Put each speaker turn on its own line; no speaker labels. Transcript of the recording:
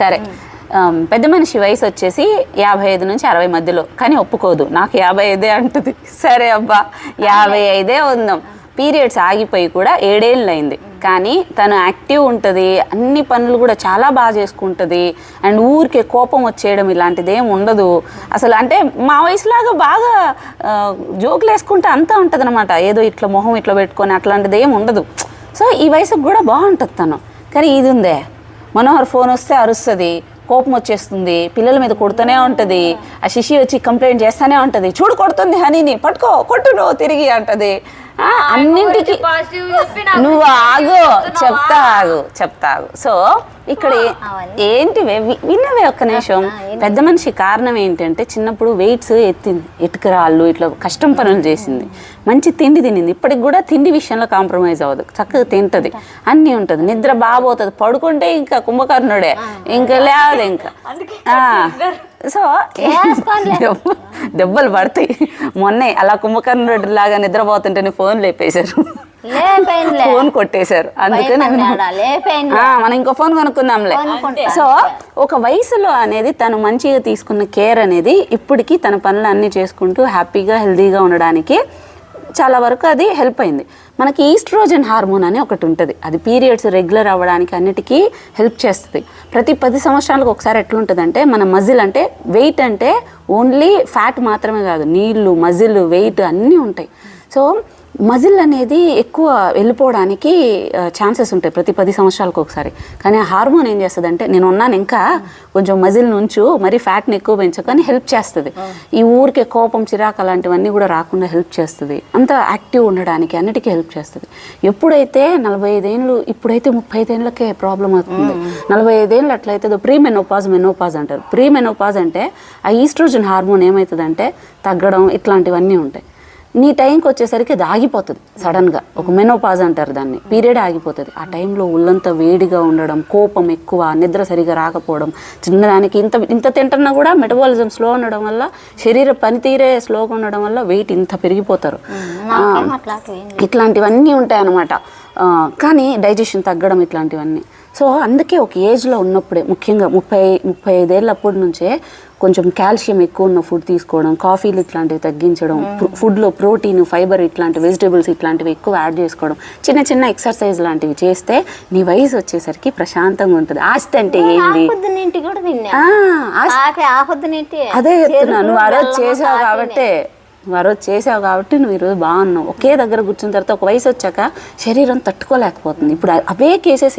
సరే పెద్ద మనిషి వయసు వచ్చేసి 55 నుంచి 60 మధ్యలో, కానీ ఒప్పుకోదు, నాకు 55 అంటుంది. సరే అబ్బా 55 ఉందాం. పీరియడ్స్ ఆగిపోయి కూడా 7 ఏళ్ళు అయింది, కానీ తను యాక్టివ్ ఉంటుంది, అన్ని పనులు కూడా చాలా బాగా చేసుకుంటుంది. అండ్ ఊరికే కోపం వచ్చేయడం ఇలాంటిది ఏమి ఉండదు అసలు. అంటే మా వయసులాగా బాగా జోకులు వేసుకుంటే అంతా ఉంటుంది అనమాట, ఏదో ఇట్లా మొహం ఇట్లా పెట్టుకొని అట్లాంటిది ఏమి ఉండదు. సో ఈ వయసుకు కూడా బాగుంటుంది తను. కానీ ఇది ఉందే, మనోహర్ ఫోన్ వస్తే అరుస్తుంది, కోపం వచ్చేస్తుంది, పిల్లల మీద కొడుతూనే ఉంటుంది. ఆ శిశి వచ్చి కంప్లైంట్ చేస్తూనే ఉంటుంది, చూడు కొడుతుంది హనీని, పట్టుకో కొట్టు నువ్వు తిరిగి అంటది. అన్నింటికి నువ్వు ఆగు, చెప్తాగు. సో ఇక్కడ ఏంటివే విన్నవే ఒక్క నిమిషం. పెద్ద మనిషి కారణం ఏంటంటే చిన్నప్పుడు వెయిట్స్ ఎత్తింది, ఇటుకరాళ్ళు ఇట్లా కష్టం పనులు చేసింది, మంచి తిండి తినింది. ఇప్పటికి కూడా తిండి విషయంలో కాంప్రమైజ్ అవ్వదు, చక్కగా తింటుంది, అన్నీ ఉంటుంది, నిద్ర బాగోతుంది, పడుకుంటే ఇంకా కుంభకర్ణుడే, ఇంకా లేదు ఇంకా. సో దెబ్బలు పడతాయి. మొన్నే అలా కుంభకర్ణుడు లాగా నిద్రపోతుంటేనే ఫోన్ లేపేశారు, ఫోన్ కొట్టేశారు. అందుకని మనం ఇంకో ఫోన్ కొనుక్కుందాంలే. సో ఒక వయసులో అనేది తను మంచిగా తీసుకున్న కేర్ అనేది ఇప్పటికీ తన పనులు అన్నీ చేసుకుంటూ హ్యాపీగా హెల్దీగా ఉండడానికి చాలా వరకు అది హెల్ప్ అయింది. మనకి ఈస్ట్రోజన్ హార్మోన్ అని ఒకటి ఉంటుంది, అది పీరియడ్స్ రెగ్యులర్ అవ్వడానికి అన్నిటికీ హెల్ప్ చేస్తుంది. ప్రతి 10 సంవత్సరాలకు ఒకసారి ఎట్లుంటుందంటే మన మజిల్ అంటే వెయిట్ అంటే ఓన్లీ ఫ్యాట్ మాత్రమే కాదు, నీళ్ళు మజిల్ వెయిట్ అన్నీ ఉంటాయి. సో మజిల్ అనేది ఎక్కువ వెళ్ళిపోవడానికి ఛాన్సెస్ ఉంటాయి ప్రతి 10 సంవత్సరాలకు ఒకసారి. కానీ ఆ హార్మోన్ ఏం చేస్తుందంటే నేను ఉన్నాను ఇంకా కొంచెం మజిల్ నుంచు మరి ఫ్యాట్ని ఎక్కువ పెంచకని హెల్ప్ చేస్తుంది. ఈ ఊరికే కోపం చిరాకు అలాంటివన్నీ కూడా రాకుండా హెల్ప్ చేస్తుంది, అంత యాక్టివ్ ఉండడానికి అన్నిటికీ హెల్ప్ చేస్తుంది. ఎప్పుడైతే 45 ఏళ్ళు, ఇప్పుడైతే 35 ఏళ్ళకే ప్రాబ్లం అవుతుంది. 45 ఏళ్ళు అట్లయితే ప్రీ మెనోపాజ్ అంటారు. ప్రీ మెనోపాజ్ అంటే ఆ ఈస్ట్రోజన్ హార్మోన్ ఏమవుతుందంటే తగ్గడం ఇట్లాంటివన్నీ ఉంటాయి. నీ టైంకి వచ్చేసరికి అది ఆగిపోతుంది సడన్గా, ఒక మెనోపాజ్ అంటారు దాన్ని, పీరియడ్ ఆగిపోతుంది. ఆ టైంలో ఒళ్ళంతా వేడిగా ఉండడం, కోపం ఎక్కువ, నిద్ర సరిగా రాకపోవడం, చిన్నదానికి ఇంత తింటున్నా కూడా మెటబాలిజం స్లో ఉండడం వల్ల, శరీర పనితీరే స్లోగా ఉండడం వల్ల వెయిట్ ఇంత పెరిగిపోతారు. ఇట్లాంటివన్నీ ఉంటాయి అన్నమాట. కానీ డైజెషన్ తగ్గడం ఇట్లాంటివన్నీ. సో అందుకే ఒక ఏజ్లో ఉన్నప్పుడే ముఖ్యంగా 35 ఏళ్ళప్పటి నుంచే కొంచెం కాల్షియం ఎక్కువ ఉన్న ఫుడ్ తీసుకోవడం, కాఫీలు ఇట్లాంటివి తగ్గించడం, ఫుడ్లో ప్రోటీన్ ఫైబర్ ఇట్లాంటి వెజిటేబుల్స్ ఇట్లాంటివి ఎక్కువ యాడ్ చేసుకోవడం, చిన్న ఎక్సర్సైజ్ లాంటివి చేస్తే నీ వయసు వచ్చేసరికి ప్రశాంతంగా ఉంటుంది. ఆస్తి అంటే ఏంటి, అదే చెప్తున్నా, నువ్వు ఆ రోజు చేసావు కాబట్టి నువ్వు ఈరోజు బాగున్నావు. ఒకే దగ్గర కూర్చున్న తర్వాత ఒక వయసు వచ్చాక శరీరం తట్టుకోలేకపోతుంది. ఇప్పుడు అవే కేసెస్